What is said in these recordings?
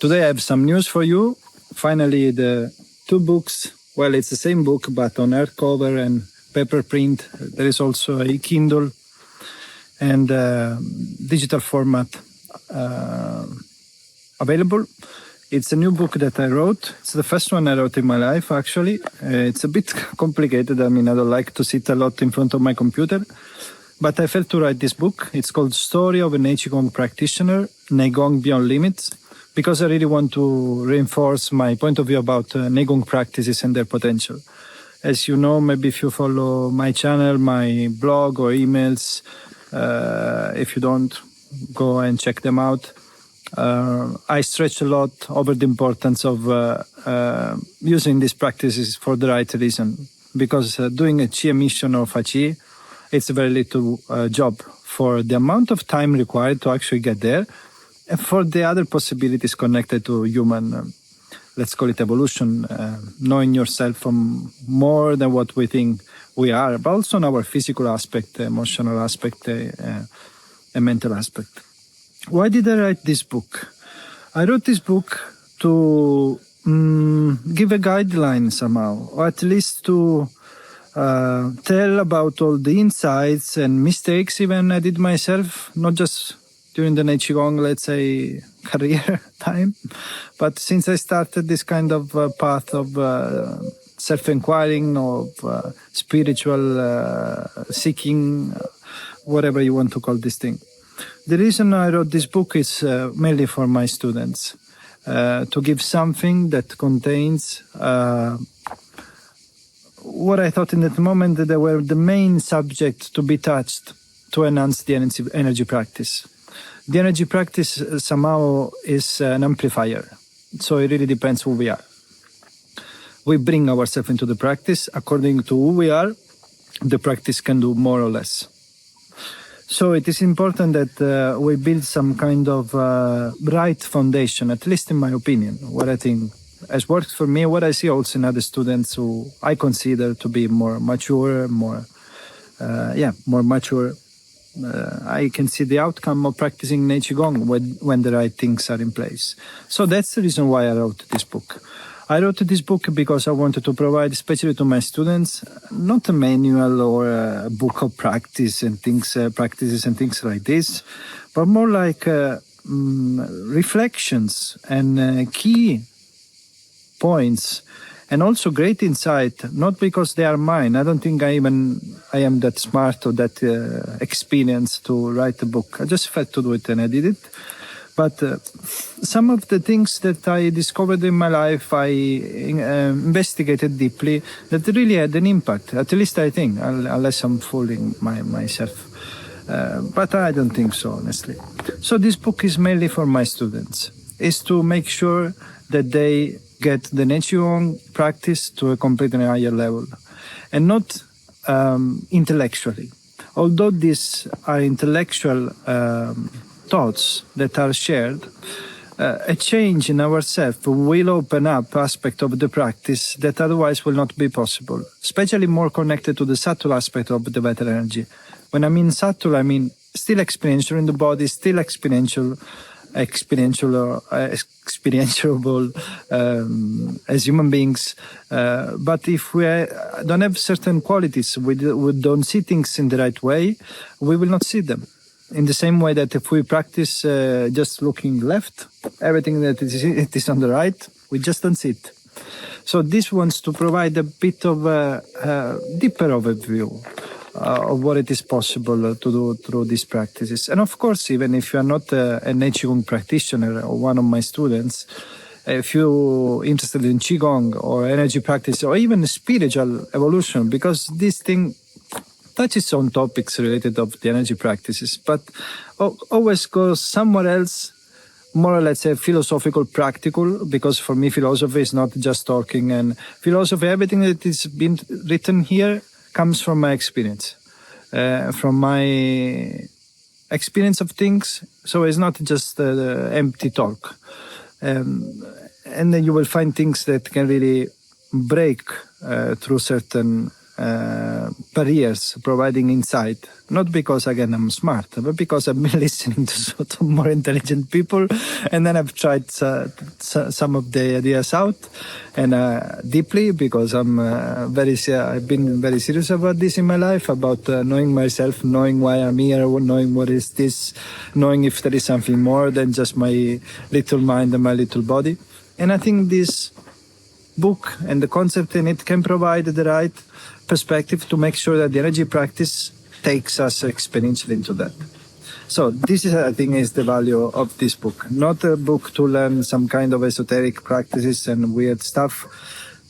Today I have some news for you. Finally, the 2 books, well, it's the same book, but on hardcover and paper print. There is also a Kindle and digital format available. It's a new book that I wrote. It's the first one I wrote in my life, actually. It's a bit complicated. I mean, I don't like to sit a lot in front of my computer. But I felt to write this book. It's called Story of a Nei Gong Practitioner, Nei Gong Beyond Limits, because I really want to reinforce my point of view about Nei Gong practices and their potential. As you know, maybe if you follow my channel, my blog or emails, if you don't, go and check them out. I stretch a lot over the importance of using these practices for the right reason, because doing a Qi emission or Fa Qi, it's a very little job for the amount of time required to actually get there, and for the other possibilities connected to human, let's call it evolution, knowing yourself from more than what we think we are, but also on our physical aspect, emotional aspect, and mental aspect. Why did I write this book? I wrote this book to give a guideline somehow, or at least to tell about all the insights and mistakes even I did myself, not just during the Nei Gong, let's say, career time, but since I started this kind of path of self-inquiring, of spiritual seeking, whatever you want to call this thing. The reason I wrote this book is mainly for my students, to give something that contains what I thought in that moment that they were the main subject to be touched to enhance the energy practice. The energy practice somehow is an amplifier, so it really depends who we are. We bring ourselves into the practice. According to who we are, the practice can do more or less. So it is important that we build some kind of right foundation, at least in my opinion, what I think has worked for me, what I see also in other students who I consider to be more mature, more mature. I can see the outcome of practicing Nei Gong when the right things are in place. So that's the reason why I wrote this book. I wrote this book because I wanted to provide, especially to my students, not a manual or a book of practices and things like this, but more like reflections and key points, and also great insight, not because they are mine. I don't think I am that smart or that experienced to write a book. I just felt to do it and I did it. But some of the things that I discovered in my life, I investigated deeply, that really had an impact, at least I think, unless I'm fooling myself. But I don't think so, honestly. So this book is mainly for my students. It's to make sure that they get the Nei Gong practice to a completely higher level, and not intellectually. Although these are intellectual thoughts that are shared, a change in ourselves will open up aspects of the practice that otherwise will not be possible, especially more connected to the subtle aspect of the vital energy. When I mean subtle, I mean still experiential in the body, still experiential as human beings. But if we don't have certain qualities, we don't see things in the right way, we will not see them. In the same way that if we practice just looking left, everything that it is on the right, we just don't see it. So this wants to provide a bit of a deeper overview of what it is possible to do through these practices. And of course, even if you are not a Nei Gong practitioner or one of my students, if you're interested in Qi Gong or energy practice or even spiritual evolution, because this thing touches on topics related of the energy practices, but always goes somewhere else, more or less philosophical, practical, because for me philosophy is not just talking, and philosophy, everything that is been written here comes from my experience, from my experience of things. So it's not just empty talk. And then you will find things that can really break through certain barriers, providing insight. Not because, again, I'm smart, but because I've been listening to sort of more intelligent people, and then I've tried some of the ideas out, and deeply, because I've been very serious about this in my life, about knowing myself, knowing why I'm here, knowing what is this, knowing if there is something more than just my little mind and my little body. And I think this book and the concept in it can provide the right perspective to make sure that the energy practice takes us exponentially into that. So this is, I think, is the value of this book. Not a book to learn some kind of esoteric practices and weird stuff.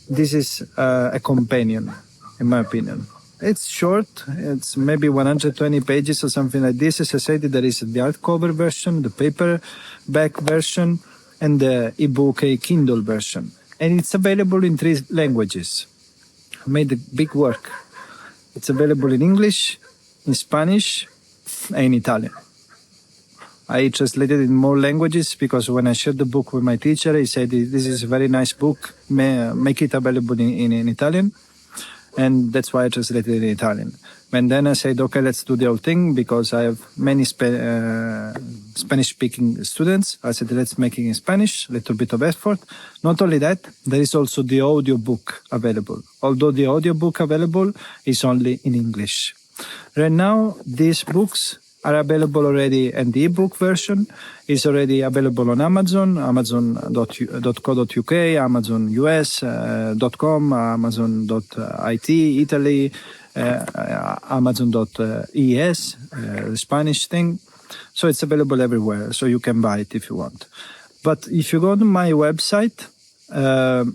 This is a companion, in my opinion. It's short. It's maybe 120 pages or something like this. As I said, there is the hardcover version, the paperback version, and the eBook, a Kindle version. And it's available in 3 languages. I made a big work. It's available in English, in Spanish, and in Italian. I translated it in more languages because when I shared the book with my teacher, he said, this is a very nice book, make it available in Italian. And that's why I translated it in Italian. And then I said, okay, let's do the whole thing because I have many Spanish-speaking students. I said, let's make it in Spanish, a little bit of effort. Not only that, there is also the audiobook available. Although the audiobook available is only in English. Right now, these books are available already, and the ebook version is already available on Amazon, amazon.co.uk, Amazon US.com, Amazon.it, Italy, Amazon.es, the Spanish thing. So it's available everywhere, so you can buy it if you want. But if you go to my website,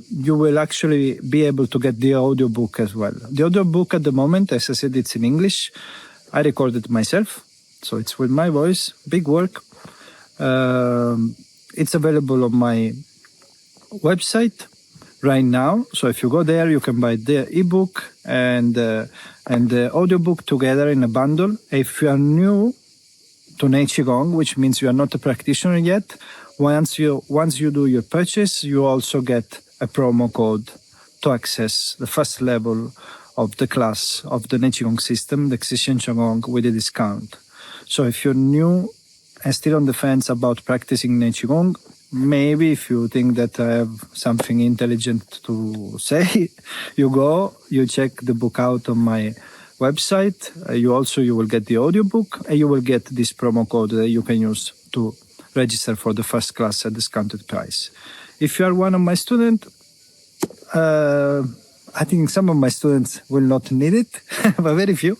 you will actually be able to get the audiobook as well. The audiobook at the moment, as I said, it's in English. I recorded myself. So it's with my voice, big work. It's available on my website right now. So if you go there, you can buy the ebook and the audiobook together in a bundle. If you are new to Nei Gong, which means you are not a practitioner yet, once you do your purchase, you also get a promo code to access the first level of the class of the Nei Gong system, the Qigong, with a discount. So if you're new and still on the fence about practicing Nei Gong, maybe if you think that I have something intelligent to say, you check the book out on my website. You will get the audiobook, and you will get this promo code that you can use to register for the first class at discounted price. If you are one of my students, I think some of my students will not need it, but very few.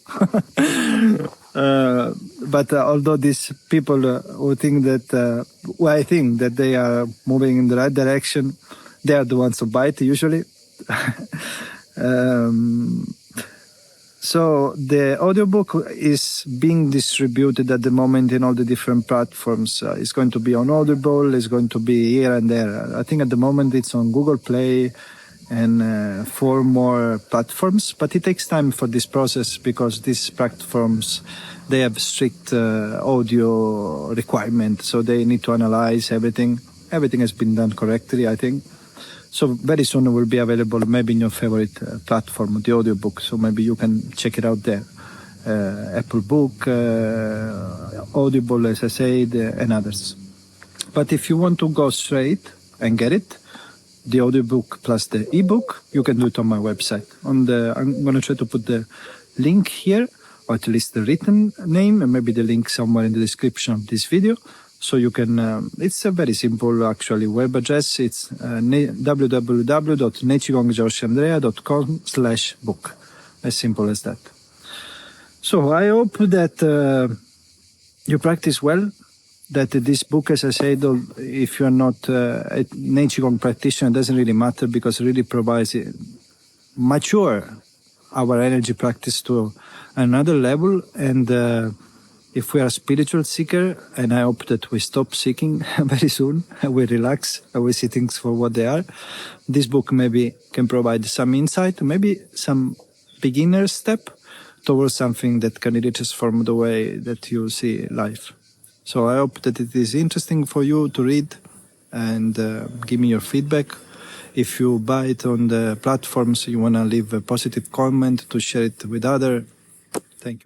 But although these people who think that, I think that they are moving in the right direction, they are the ones who buy it usually. So the audiobook is being distributed at the moment in all the different platforms. It's going to be on Audible, it's going to be here and there. I think at the moment it's on Google Play and 4 more platforms, but it takes time for this process because these platforms, they have strict audio requirements, so they need to analyze everything. Everything has been done correctly, I think. So very soon it will be available maybe in your favorite platform, the audiobook, so maybe you can check it out there. Apple Book, Audible, as I said, and others. But if you want to go straight and get it, the audiobook plus the ebook, you can do it on my website. I'm going to try to put the link here, or at least the written name, and maybe the link somewhere in the description of this video. So you can, it's a very simple actually web address. It's www.neiqigongjiaoshiandrea.com/book. As simple as that. So I hope that you practice well, that this book, as I said, if you're not a Nei Gong practitioner, it doesn't really matter because it really provides mature our energy practice to another level. And if we are a spiritual seeker, and I hope that we stop seeking very soon, we relax, we see things for what they are, this book maybe can provide some insight, maybe some beginner step towards something that can really transform the way that you see life. So I hope that it is interesting for you to read and give me your feedback. If you buy it on the platforms, you want to leave a positive comment to share it with others.